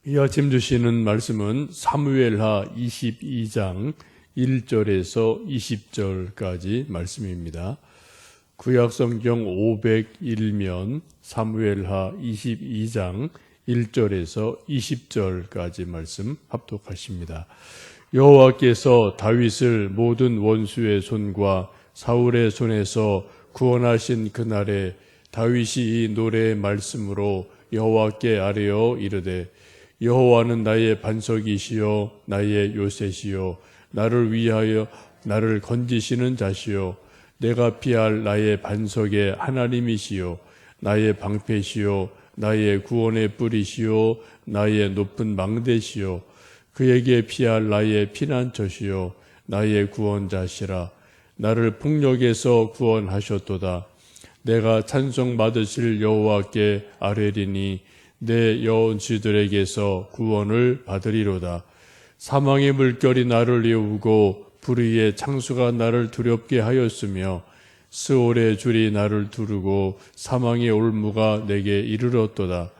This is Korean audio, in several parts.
이 아침 주시는 말씀은 사무엘하 22장 1절에서 20절까지 말씀입니다. 구약성경 501면 사무엘하 22장 1절에서 20절까지 말씀 합독하십니다. 여호와께서 다윗을 모든 원수의 손과 사울의 손에서 구원하신 그날에 다윗이 이 노래의 말씀으로 여호와께 아뢰어 이르되 여호와는 나의 반석이시요 나의 요새시요 나를 위하여 나를 건지시는 자시요 내가 피할 나의 반석의 하나님이시요 나의 방패시요 나의 구원의 뿌리시요 나의 높은 망대시요 그에게 피할 나의 피난처시요 나의 구원자시라. 나를 폭력에서 구원하셨도다. 내가 찬송 받으실 여호와께 아뢰리니 내 여원수들에게서 구원을 받으리로다. 사망의 물결이 나를 이우고 불의의 창수가 나를 두렵게 하였으며 스올의 줄이 나를 두르고 사망의 올무가 내게 이르렀도다.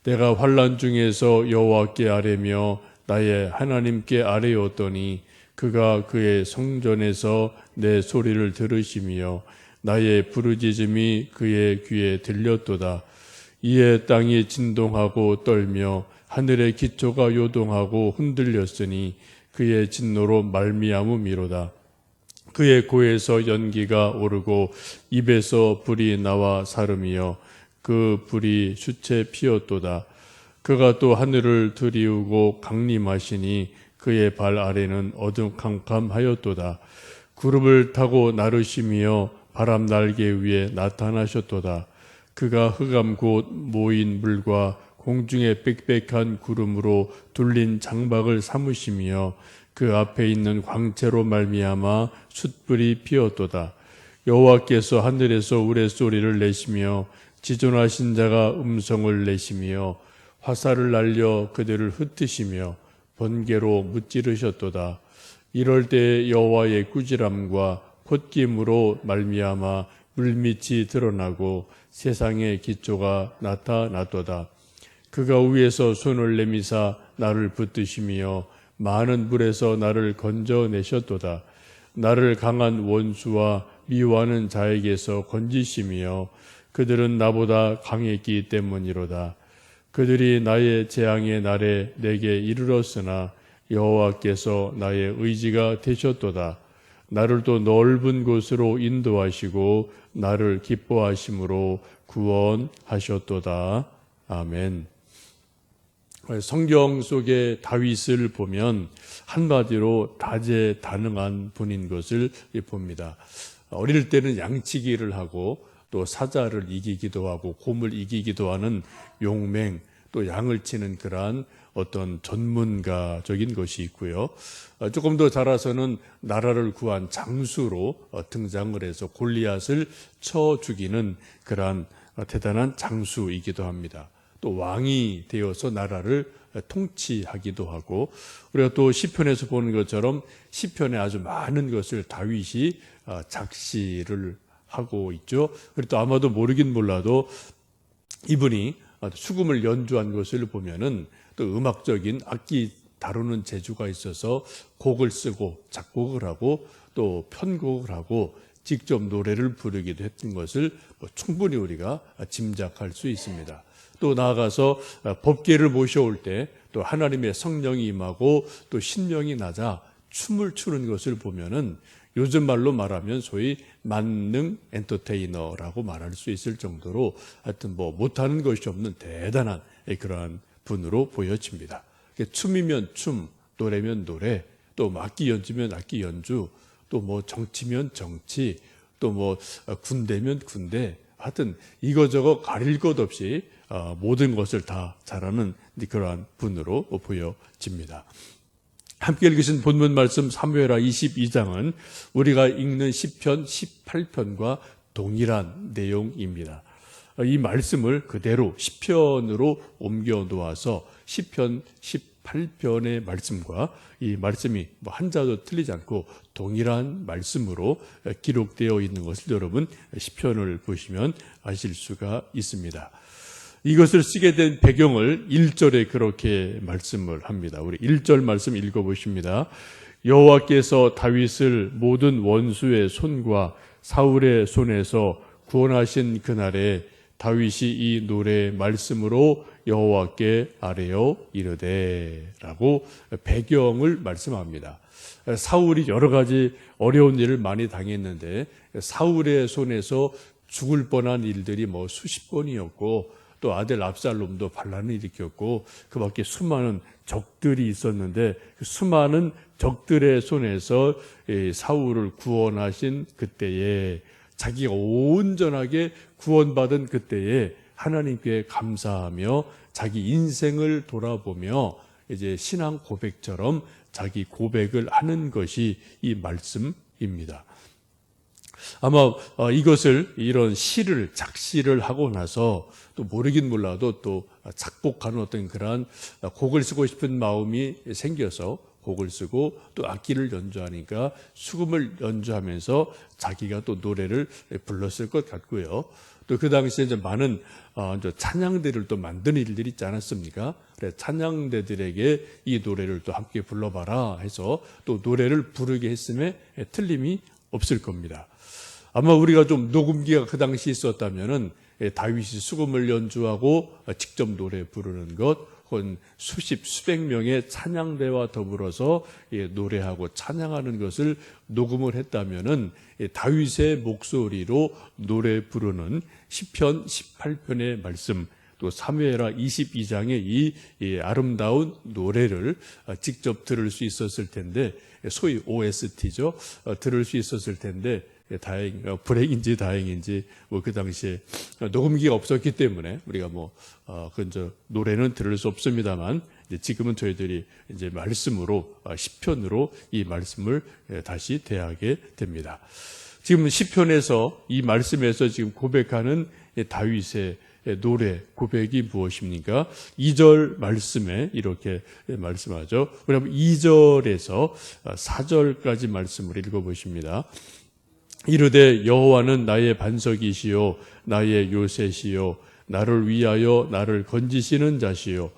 내가 환난 중에서 여호와께 아뢰며 나의 하나님께 아뢰었더니 그가 그의 성전에서 내 소리를 들으시며 나의 부르짖음이 그의 귀에 들렸도다. 이에 땅이 진동하고 떨며 하늘의 기초가 요동하고 흔들렸으니 그의 진노로 말미암음이로다. 그의 코에서 연기가 오르고 입에서 불이 나와 사름이여 그 불이 슈채 피었도다. 그가 또 하늘을 들이우고 강림하시니 그의 발 아래는 어두컴컴하였도다. 구름을 타고 나르시며 바람 날개 위에 나타나셨도다. 그가 흑암 곧 모인 물과 공중의 빽빽한 구름으로 둘린 장막을 삼으시며 그 앞에 있는 광채로 말미암아 숯불이 피었도다. 여호와께서 하늘에서 우레소리를 내시며 지존하신 자가 음성을 내시며 화살을 날려 그들을 흩으시며 번개로 무찌르셨도다. 이럴 때 여호와의 꾸지람과 콧김으로 말미암아 물밑이 드러나고 세상의 기초가 나타났도다. 그가 위에서 손을 내미사 나를 붙드시며 많은 물에서 나를 건져내셨도다. 나를 강한 원수와 미워하는 자에게서 건지시며 그들은 나보다 강했기 때문이로다. 그들이 나의 재앙의 날에 내게 이르렀으나 여호와께서 나의 의지가 되셨도다. 나를 또 넓은 곳으로 인도하시고 나를 기뻐하심으로 구원하셨도다. 아멘. 성경 속의 다윗을 보면 한마디로 다재다능한 분인 것을 봅니다. 어릴 때는 양치기를 하고 또 사자를 이기기도 하고 곰을 이기기도 하는 용맹, 또 양을 치는 그러한 어떤 전문가적인 것이 있고요. 조금 더 자라서는 나라를 구한 장수로 등장을 해서 골리앗을 쳐 죽이는 그러한 대단한 장수이기도 합니다. 또 왕이 되어서 나라를 통치하기도 하고, 우리가 또 시편에서 보는 것처럼 시편에 아주 많은 것을 다윗이 작시를 하고 있죠. 그리고 또 아마도 모르긴 몰라도 이분이 수금을 연주한 것을 보면은 또 음악적인 악기 다루는 재주가 있어서 곡을 쓰고 작곡을 하고 또 편곡을 하고 직접 노래를 부르기도 했던 것을 충분히 우리가 짐작할 수 있습니다. 또 나아가서 법궤를 모셔올 때 또 하나님의 성령이 임하고 또 신명이 나자 춤을 추는 것을 보면은 요즘 말로 말하면 소위 만능 엔터테이너라고 말할 수 있을 정도로 하여튼 못하는 것이 없는 대단한 그러한 분으로 보여집니다. 춤이면 춤, 노래면 노래, 또 악기 연주면 악기 연주, 또 정치면 정치, 또 군대면 군대, 하여튼 이거저거 가릴 것 없이 모든 것을 다 잘하는 그러한 분으로 보여집니다. 함께 읽으신 본문 말씀 사무엘하 22장은 우리가 읽는 시편 18편과 동일한 내용입니다. 이 말씀을 그대로 시편으로 옮겨 놓아서 시편 18편의 말씀과 이 말씀이 한자도 틀리지 않고 동일한 말씀으로 기록되어 있는 것을 여러분 시편을 보시면 아실 수가 있습니다. 이것을 쓰게 된 배경을 1절에 그렇게 말씀을 합니다. 우리 1절 말씀 읽어보십니다. 여호와께서 다윗을 모든 원수의 손과 사울의 손에서 구원하신 그날에 다윗이 이 노래 말씀으로 여호와께 아뢰어 이르되 라고 배경을 말씀합니다. 사울이 여러 가지 어려운 일을 많이 당했는데 사울의 손에서 죽을 뻔한 일들이 수십 번이었고 또 아들 압살롬도 반란을 일으켰고 그 밖에 수많은 적들이 있었는데 그 수많은 적들의 손에서 사울을 구원하신 그때에 자기가 온전하게 구원받은 그때에 하나님께 감사하며 자기 인생을 돌아보며 이제 신앙 고백처럼 자기 고백을 하는 것이 이 말씀입니다. 아마 이것을 이런 작시를 하고 나서 또 모르긴 몰라도 또 작곡하는 어떤 그러한 곡을 쓰고 싶은 마음이 생겨서 곡을 쓰고 또 악기를 연주하니까 수금을 연주하면서 자기가 또 노래를 불렀을 것 같고요. 또 그 당시에 이제 많은 찬양대를 또 만드는 일들이 있지 않았습니까? 그래 찬양대들에게 이 노래를 또 함께 불러봐라 해서 또 노래를 부르게 했음에 틀림이 없을 겁니다. 아마 우리가 좀 녹음기가 그 당시 있었다면은 다윗이 수금을 연주하고 직접 노래 부르는 것, 혹은 수백 명의 찬양대와 더불어서 노래하고 찬양하는 것을 녹음을 했다면은 다윗의 목소리로 노래 부르는 시편 18편의 말씀, 또 사무엘하 22장의 이 아름다운 노래를 직접 들을 수 있었을 텐데, 소위 OST죠. 들을 수 있었을 텐데 불행인지 다행인지 그 당시에 녹음기가 없었기 때문에 우리가 노래는 들을 수 없습니다만 지금은 저희들이 이제 말씀으로 시편으로 이 말씀을 다시 대하게 됩니다. 지금 시편에서 이 말씀에서 지금 고백하는 다윗의 노래 고백이 무엇입니까? 2절 말씀에 이렇게 말씀하죠. 그럼 2절에서 4절까지 말씀을 읽어보십니다. 이르되 여호와는 나의 반석이시요 나의 요새시요 나를 위하여 나를 건지시는 자시요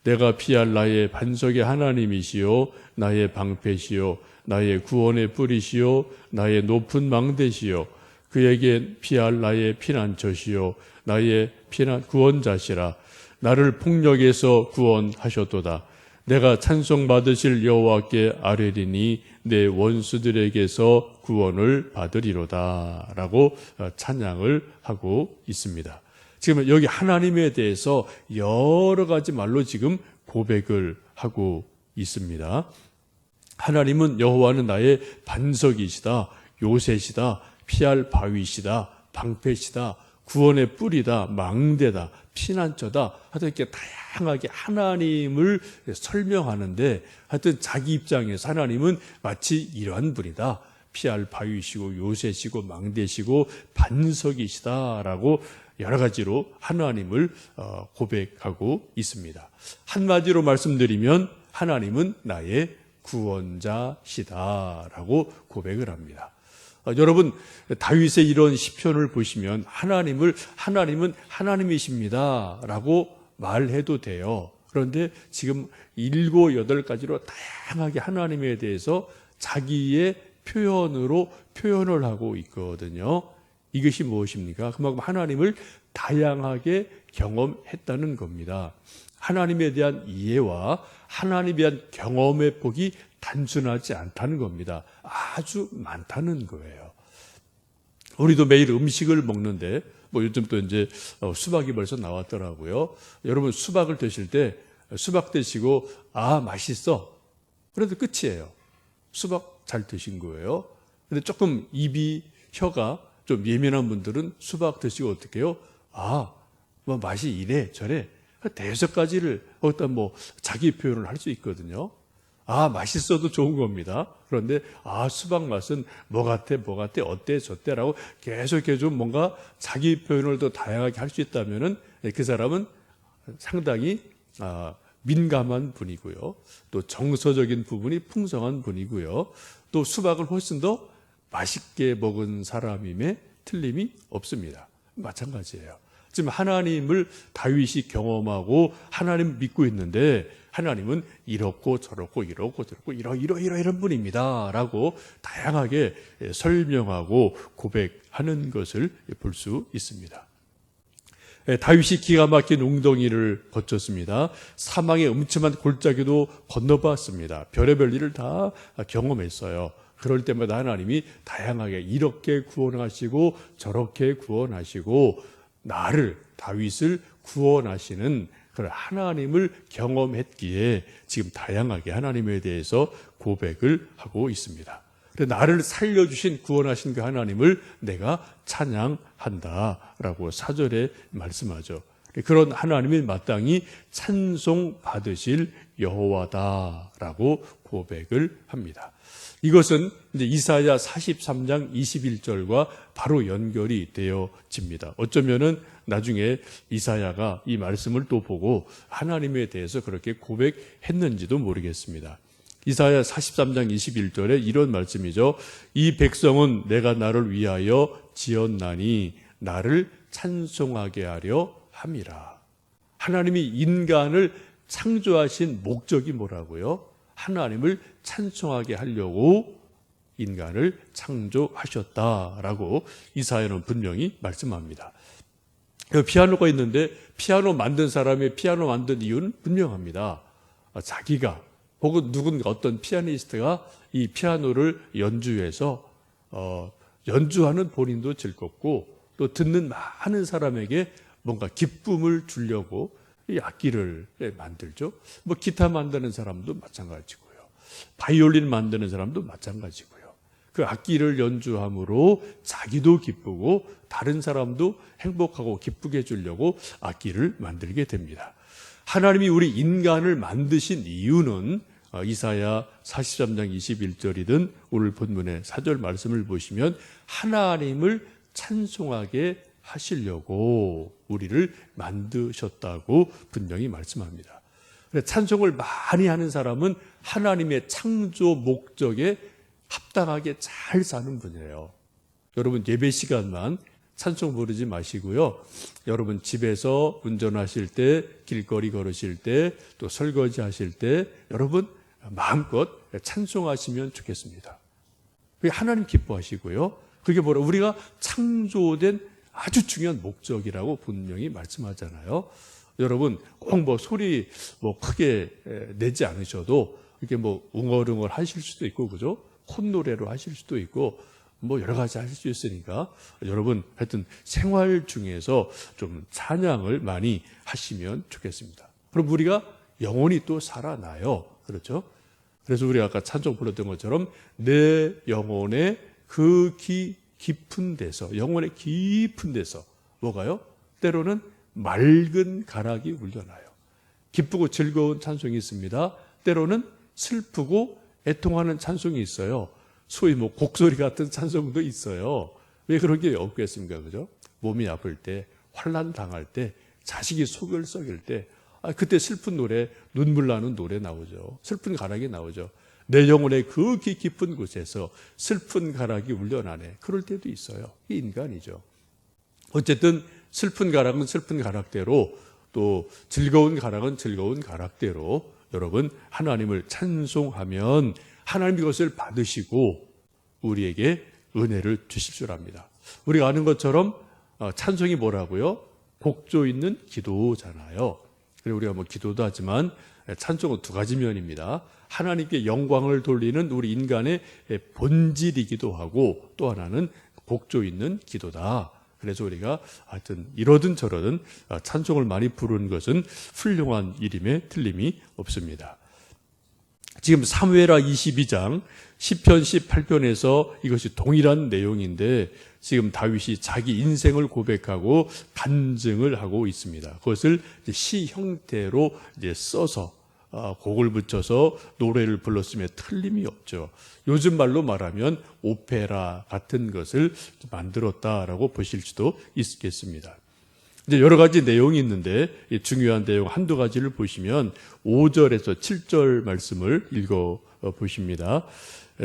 내가 피할 나의 반석의 하나님이시요 나의 방패시요 나의 구원의 뿌리시요 나의 높은 망대시요 그에게 피할 나의 피난처시요 나의 구원자시라. 나를 폭력에서 구원하셨도다. 내가 찬송받으실 여호와께 아뢰리니 내 원수들에게서 구원을 받으리로다 라고 찬양을 하고 있습니다. 지금 여기 하나님에 대해서 여러 가지 말로 지금 고백을 하고 있습니다. 하나님은 여호와는 나의 반석이시다, 요새시다, 피할 바위시다, 방패시다, 구원의 뿌리다, 망대다, 피난처다. 하여튼 이렇게 다양하게 하나님을 설명하는데 하여튼 자기 입장에서 하나님은 마치 이러한 분이다. 피할 바위시고 요새시고 망대시고 반석이시다라고 여러 가지로 하나님을 고백하고 있습니다. 한마디로 말씀드리면 하나님은 나의 구원자시다라고 고백을 합니다. 여러분 다윗의 이런 시편을 보시면 하나님은 하나님이십니다라고 말해도 돼요. 그런데 지금 7, 8가지로 다양하게 하나님에 대해서 자기의 표현을 하고 있거든요. 이것이 무엇입니까? 그만큼 하나님을 다양하게 경험했다는 겁니다. 하나님에 대한 이해와 하나님에 대한 경험의 폭이 단순하지 않다는 겁니다. 아주 많다는 거예요. 우리도 매일 음식을 먹는데 요즘 또 이제 수박이 벌써 나왔더라고요. 여러분 수박을 드실 때 수박 드시고 맛있어. 그래도 끝이에요. 수박 잘 드신 거예요. 근데 조금 혀가 좀 예민한 분들은 수박 드시고 어떻게 해요? 맛이 이래 저래. 대여섯 가지를 어떤 자기 표현을 할 수 있거든요. 맛있어도 좋은 겁니다. 그런데 수박 맛은 뭐 같아 어때 저때라고 계속 좀 뭔가 자기 표현을 더 다양하게 할 수 있다면은 그 사람은 상당히 민감한 분이고요. 또 정서적인 부분이 풍성한 분이고요. 또 수박을 훨씬 더 맛있게 먹은 사람임에 틀림이 없습니다. 마찬가지예요. 지금 하나님을 다윗이 경험하고 하나님 믿고 있는데 하나님은 이렇고 저렇고 이렇고 저렇고 이런 분입니다 라고 다양하게 설명하고 고백하는 것을 볼 수 있습니다. 다윗이 기가 막힌 웅덩이를 거쳤습니다. 사망의 음침한 골짜기도 건너봤습니다. 별의별 일을 다 경험했어요. 그럴 때마다 하나님이 다양하게 이렇게 구원하시고 저렇게 구원하시고 나를, 다윗을 구원하시는 그런 하나님을 경험했기에 지금 다양하게 하나님에 대해서 고백을 하고 있습니다. 나를 살려주신 구원하신 그 하나님을 내가 찬양한다라고 4절에 말씀하죠. 그런 하나님이 마땅히 찬송받으실 여호와다라고 고백을 합니다. 이것은 이제 이사야 43장 21절과 바로 연결이 되어집니다. 어쩌면은 나중에 이사야가 이 말씀을 또 보고 하나님에 대해서 그렇게 고백했는지도 모르겠습니다. 이사야 43장 21절에 이런 말씀이죠. 이 백성은 내가 나를 위하여 지었나니 나를 찬송하게 하려 함이라. 하나님이 인간을 창조하신 목적이 뭐라고요? 하나님을 찬송하게 하려고 인간을 창조하셨다라고 이사야는 분명히 말씀합니다. 피아노가 있는데 피아노 만든 사람이 피아노 만든 이유는 분명합니다. 자기가 혹은 누군가 어떤 피아니스트가 이 피아노를 연주해서 연주하는 본인도 즐겁고 또 듣는 많은 사람에게 뭔가 기쁨을 주려고 이 악기를 만들죠. 뭐 기타 만드는 사람도 마찬가지고요. 바이올린 만드는 사람도 마찬가지고요. 그 악기를 연주함으로 자기도 기쁘고 다른 사람도 행복하고 기쁘게 해주려고 악기를 만들게 됩니다. 하나님이 우리 인간을 만드신 이유는 이사야 43장 21절이든 오늘 본문의 4절 말씀을 보시면 하나님을 찬송하게 하시려고 우리를 만드셨다고 분명히 말씀합니다. 찬송을 많이 하는 사람은 하나님의 창조 목적에 합당하게 잘 사는 분이에요. 여러분 예배 시간만 찬송 부르지 마시고요. 여러분 집에서 운전하실 때, 길거리 걸으실 때, 또 설거지 하실 때 여러분 마음껏 찬송하시면 좋겠습니다. 그게 하나님 기뻐하시고요. 그게 뭐라 우리가 창조된 아주 중요한 목적이라고 분명히 말씀하잖아요. 여러분 꼭 뭐 소리 뭐 크게 내지 않으셔도 이렇게 뭐 웅얼웅얼 하실 수도 있고 그죠? 콧노래로 하실 수도 있고 뭐 여러 가지 하실 수 있으니까 여러분 하여튼 생활 중에서 좀 찬양을 많이 하시면 좋겠습니다. 그럼 우리가 영혼이 또 살아나요. 그렇죠? 그래서 우리가 아까 찬송 불렀던 것처럼 내 영혼의 그 깊은 데서 영혼의 깊은 데서 뭐가요? 때로는 맑은 가락이 울려나요. 기쁘고 즐거운 찬송이 있습니다. 때로는 슬프고 애통하는 찬송이 있어요. 소위 뭐 곡소리 같은 찬송도 있어요. 왜 그런 게 없겠습니까? 그죠? 몸이 아플 때, 환난 당할 때, 자식이 속을 썩일 때, 그때 슬픈 노래, 눈물 나는 노래 나오죠. 슬픈 가락이 나오죠. 내 영혼의 그 깊은 곳에서 슬픈 가락이 울려나네. 그럴 때도 있어요. 이 인간이죠. 어쨌든 슬픈 가락은 슬픈 가락대로 또 즐거운 가락은 즐거운 가락대로 여러분 하나님을 찬송하면 하나님 이것을 받으시고 우리에게 은혜를 주실 줄 압니다. 우리가 아는 것처럼 찬송이 뭐라고요? 곡조 있는 기도잖아요. 그리고 우리가 뭐 기도도 하지만 찬송은 두 가지 면입니다. 하나님께 영광을 돌리는 우리 인간의 본질이기도 하고 또 하나는 곡조 있는 기도다. 그래서 우리가 하여튼 이러든 저러든 찬송을 많이 부르는 것은 훌륭한 일임에 틀림이 없습니다. 지금 사무엘하 22장 10편 18편에서 이것이 동일한 내용인데 지금 다윗이 자기 인생을 고백하고 간증을 하고 있습니다. 그것을 시 형태로 이제 써서 곡을 붙여서 노래를 불렀음에 틀림이 없죠. 요즘 말로 말하면 오페라 같은 것을 만들었다라고 보실 수도 있겠습니다. 이제 여러 가지 내용이 있는데 중요한 내용 한두 가지를 보시면 5절에서 7절 말씀을 읽어 보십니다.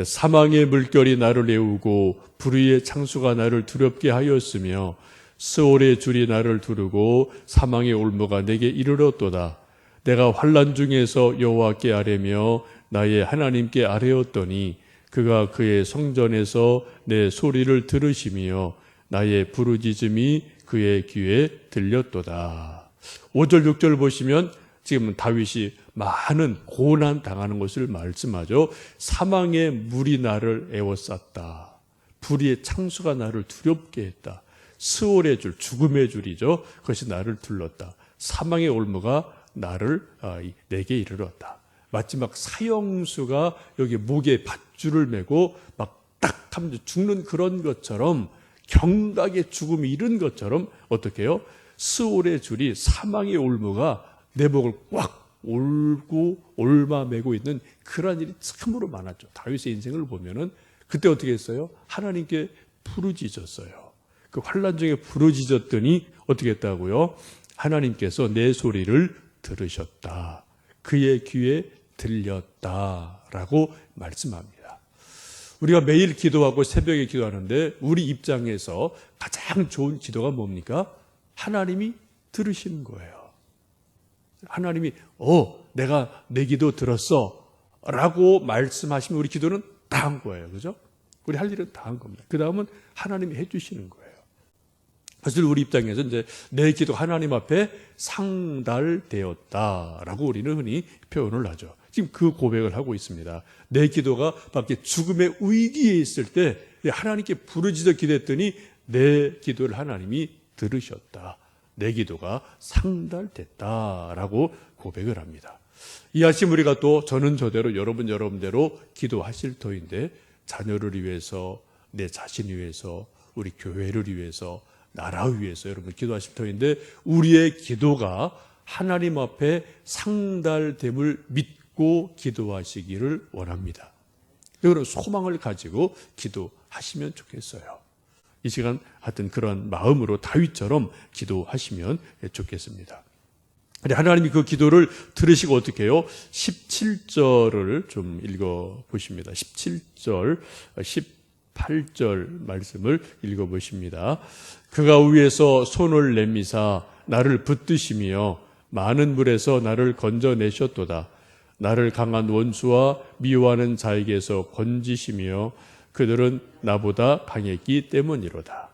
사망의 물결이 나를 애우고 불의의 창수가 나를 두렵게 하였으며 스올의 줄이 나를 두르고 사망의 올무가 내게 이르렀도다. 내가 환난 중에서 여호와께 아뢰며 나의 하나님께 아뢰었더니 그가 그의 성전에서 내 소리를 들으시며 나의 부르짖음이 그의 귀에 들렸도다. 5절 6절 보시면 지금 다윗이 많은 고난 당하는 것을 말씀하죠. 사망의 물이 나를 에워쌌다. 불의의 창수가 나를 두렵게 했다. 스올의 줄, 죽음의 줄이죠. 그것이 나를 둘렀다. 사망의 올무가 나를 내게 이르렀다. 마치 막 사형수가 여기 목에 밧줄을 메고 막 딱 하면 죽는 그런 것처럼, 경각의 죽음이 이른 것처럼 어떻게 해요? 스올의 줄이, 사망의 올무가 내 목을 꽉 올고 올마매고 있는 그런 일이 참으로 많았죠. 다윗의 인생을 보면은 그때 어떻게 했어요? 하나님께 부르짖었어요. 그 환난 중에 부르짖었더니 어떻게 했다고요? 하나님께서 내 소리를 들으셨다. 그의 귀에 들렸다라고 말씀합니다. 우리가 매일 기도하고 새벽에 기도하는데 우리 입장에서 가장 좋은 기도가 뭡니까? 하나님이 들으시는 거예요. 하나님이 내가 내 기도 들었어 라고 말씀하시면 우리 기도는 다 한 거예요. 그죠? 우리 할 일은 다 한 겁니다. 그 다음은 하나님이 해주시는 거예요. 사실 우리 입장에서 이제 내 기도 하나님 앞에 상달되었다라고 우리는 흔히 표현을 하죠. 지금 그 고백을 하고 있습니다. 내 기도가 밖에 죽음의 위기에 있을 때 하나님께 부르짖어 기도했더니 내 기도를 하나님이 들으셨다. 내 기도가 상달됐다라고 고백을 합니다. 이 아침 우리가 또 저는 저대로 여러분대로 기도하실 터인데 자녀를 위해서, 내 자신을 위해서, 우리 교회를 위해서, 나라 위해서 여러분 기도하실 터인데 우리의 기도가 하나님 앞에 상달됨을 믿고 기도하시기를 원합니다. 그런 소망을 가지고 기도하시면 좋겠어요. 이 시간 하여튼 그런 마음으로 다윗처럼 기도하시면 좋겠습니다. 하나님이 그 기도를 들으시고 어떻게 해요? 17절을 좀 읽어보십니다. 17절, 18절 말씀을 읽어보십니다. 그가 위에서 손을 내미사 나를 붙드시며 많은 물에서 나를 건져내셨도다. 나를 강한 원수와 미워하는 자에게서 건지시며 그들은 나보다 강했기 때문이로다.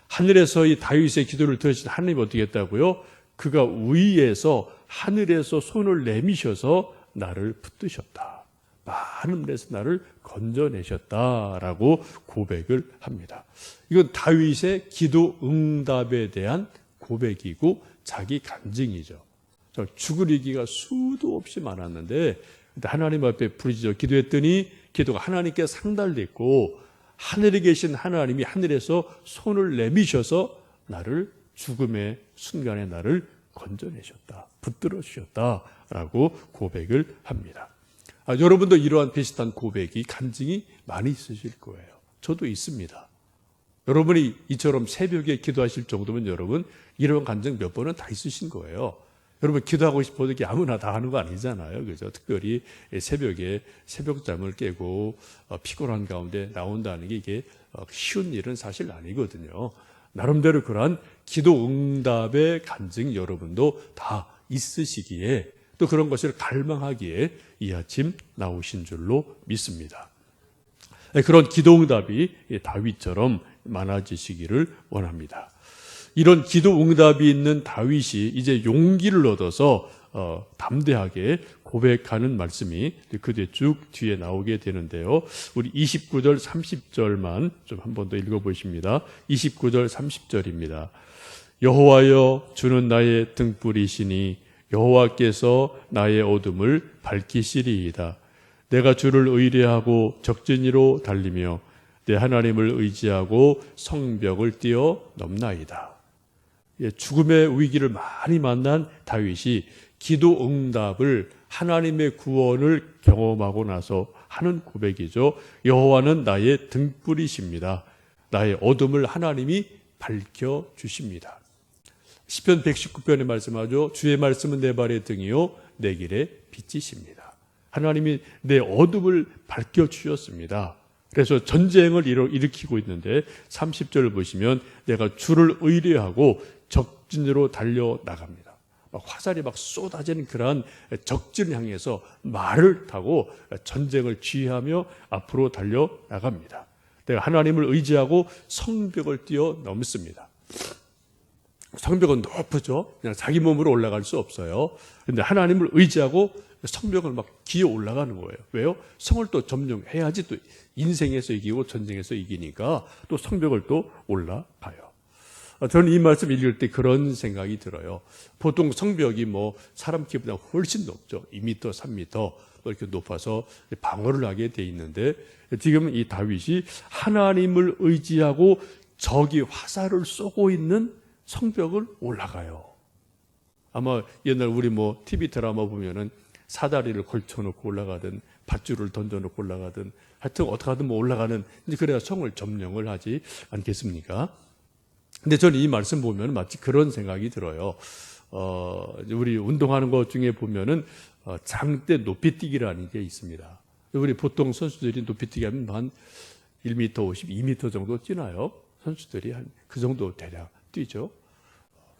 하늘에서 이 다윗의 기도를 들으신 하나님 어떻게 했다고요? 그가 위에서 하늘에서 손을 내미셔서 나를 붙드셨다. 많은 물에서 나를 건져내셨다라고 고백을 합니다. 이건 다윗의 기도 응답에 대한 고백이고 자기 간증이죠. 죽을 위기가 수도 없이 많았는데 하나님 앞에 부르짖어 기도했더니 기도가 하나님께 상달됐고 하늘에 계신 하나님이 하늘에서 손을 내미셔서 나를 죽음의 순간에 나를 건져내셨다. 붙들어 주셨다라고 고백을 합니다. 여러분도 이러한 비슷한 고백이 간증이 많이 있으실 거예요. 저도 있습니다. 여러분이 이처럼 새벽에 기도하실 정도면 여러분 이런 간증 몇 번은 다 있으신 거예요. 여러분 기도하고 싶어도 이게 아무나 다 하는 거 아니잖아요. 그죠? 특별히 새벽에 새벽잠을 깨고 피곤한 가운데 나온다는 게 이게 쉬운 일은 사실 아니거든요. 나름대로 그러한 기도 응답의 간증 여러분도 다 있으시기에 또 그런 것을 갈망하기에 이 아침 나오신 줄로 믿습니다. 그런 기도 응답이 다윗처럼 많아지시기를 원합니다. 이런 기도 응답이 있는 다윗이 이제 용기를 얻어서 담대하게 고백하는 말씀이 그 뒤에 쭉 뒤에 나오게 되는데요. 우리 29절 30절만 좀 한 번 더 읽어보십니다. 29절 30절입니다. 여호와여 주는 나의 등불이시니 여호와께서 나의 어둠을 밝히시리이다. 내가 주를 의뢰하고 적진이로 달리며 내 하나님을 의지하고 성벽을 뛰어넘나이다. 죽음의 위기를 많이 만난 다윗이 기도 응답을 하나님의 구원을 경험하고 나서 하는 고백이죠. 여호와는 나의 등불이십니다. 나의 어둠을 하나님이 밝혀주십니다. 시편 119편에 말씀하죠. 주의 말씀은 내 발의 등이요 내 길의 빛이십니다. 하나님이 내 어둠을 밝혀주셨습니다. 그래서 전쟁을 일으키고 있는데 30절을 보시면 내가 주를 의뢰하고 적진으로 달려나갑니다. 화살이 막 쏟아지는 그러한 적진을 향해서 말을 타고 전쟁을 지휘하며 앞으로 달려나갑니다. 내가 하나님을 의지하고 성벽을 뛰어넘습니다. 성벽은 높죠. 그냥 자기 몸으로 올라갈 수 없어요. 그런데 하나님을 의지하고 성벽을 막 기어 올라가는 거예요. 왜요? 성을 또 점령해야지 또 인생에서 이기고 전쟁에서 이기니까 또 성벽을 또 올라가요. 저는 이 말씀 읽을 때 그런 생각이 들어요. 보통 성벽이 뭐 사람 키보다 훨씬 높죠. 2m, 3m 이렇게 높아서 방어를 하게 돼 있는데 지금 이 다윗이 하나님을 의지하고 적이 화살을 쏘고 있는 성벽을 올라가요. 아마 옛날 우리 뭐 TV 드라마 보면은 사다리를 걸쳐놓고 올라가든 밧줄을 던져놓고 올라가든 하여튼 어떻게 하든 뭐 올라가는 이제 그래야 성을 점령을 하지 않겠습니까? 근데 저는 이 말씀 보면 마치 그런 생각이 들어요. 우리 운동하는 것 중에 보면은 장대 높이뛰기라는 게 있습니다. 우리 보통 선수들이 높이뛰기 하면 한 1m 50, 2m 정도 뛰나요? 선수들이 한 그 정도 대략 뛰죠.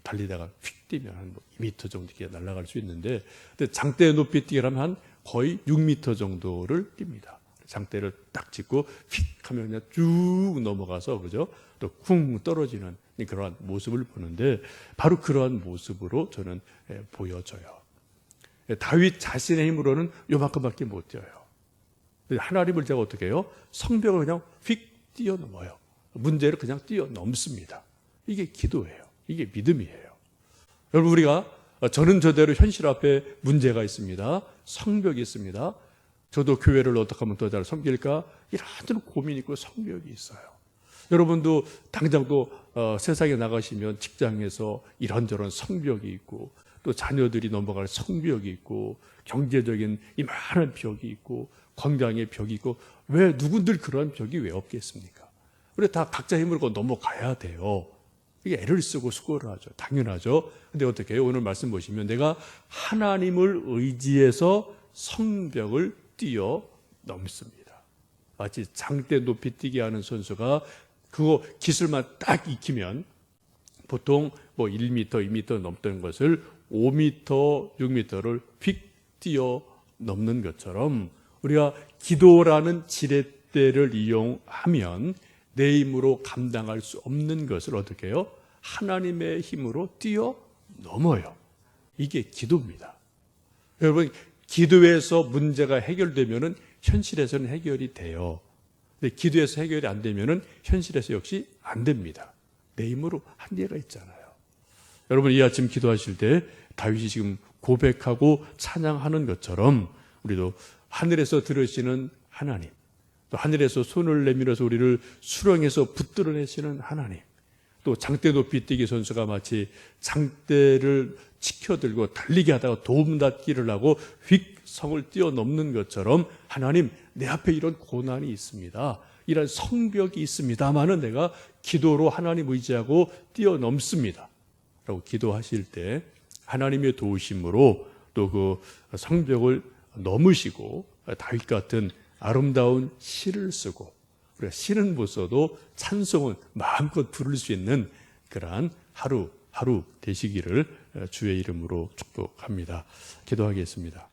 달리다가 휙 뛰면 한 2m 정도 날아갈 수 있는데, 근데 장대 높이뛰기라면 한 거의 6m 정도를 뜁니다. 장대를 딱 짚고 휙 하면 그냥 쭉 넘어가서 그죠? 또 쿵 떨어지는 그러한 모습을 보는데 바로 그러한 모습으로 저는 보여져요. 다윗 자신의 힘으로는 요만큼밖에 못 뛰어요. 하나님을 제가 어떻게 해요? 성벽을 그냥 휙 뛰어넘어요. 문제를 그냥 뛰어넘습니다. 이게 기도예요. 이게 믿음이에요. 여러분, 우리가 저는 저대로 현실 앞에 문제가 있습니다. 성벽이 있습니다. 저도 교회를 어떻게 하면 더 잘 섬길까? 이런저런 고민이 있고 성벽이 있어요. 여러분도 당장도 세상에 나가시면 직장에서 이런저런 성벽이 있고 또 자녀들이 넘어갈 성벽이 있고 경제적인 이 많은 벽이 있고 건강의 벽이 있고 왜 누군들 그런 벽이 왜 없겠습니까? 우리 다 각자 힘으로 넘어가야 돼요. 이게 애를 쓰고 수고를 하죠. 당연하죠. 근데 어떻게 해요? 오늘 말씀 보시면 내가 하나님을 의지해서 성벽을 뛰어넘습니다. 마치 장대 높이 뛰기 하는 선수가 그거 기술만 딱 익히면 보통 뭐 1m, 2m 넘던 것을 5m, 6m를 휙 뛰어넘는 것처럼 우리가 기도라는 지렛대를 이용하면 내 힘으로 감당할 수 없는 것을 어떻게 해요? 하나님의 힘으로 뛰어넘어요. 이게 기도입니다. 여러분, 기도에서 문제가 해결되면은 현실에서는 해결이 돼요. 근데 기도에서 해결이 안 되면은 현실에서 역시 안 됩니다. 내 힘으로 한계가 있잖아요. 여러분, 이 아침 기도하실 때 다윗이 지금 고백하고 찬양하는 것처럼 우리도 하늘에서 들으시는 하나님, 또 하늘에서 손을 내밀어서 우리를 수렁에서 붙들어내시는 하나님, 또 장대 높이 뛰기 선수가 마치 장대를 치켜들고 달리게 하다가 도움닫기를 하고 휙 성을 뛰어넘는 것처럼 하나님, 내 앞에 이런 고난이 있습니다. 이런 성벽이 있습니다만은 내가 기도로 하나님 의지하고 뛰어넘습니다. 라고 기도하실 때 하나님의 도우심으로 또 그 성벽을 넘으시고 다윗 같은 아름다운 시를 쓰고 우리가 시는 못 써도 찬송은 마음껏 부를 수 있는 그러한 하루 되시기를 주의 이름으로 축복합니다. 기도하겠습니다.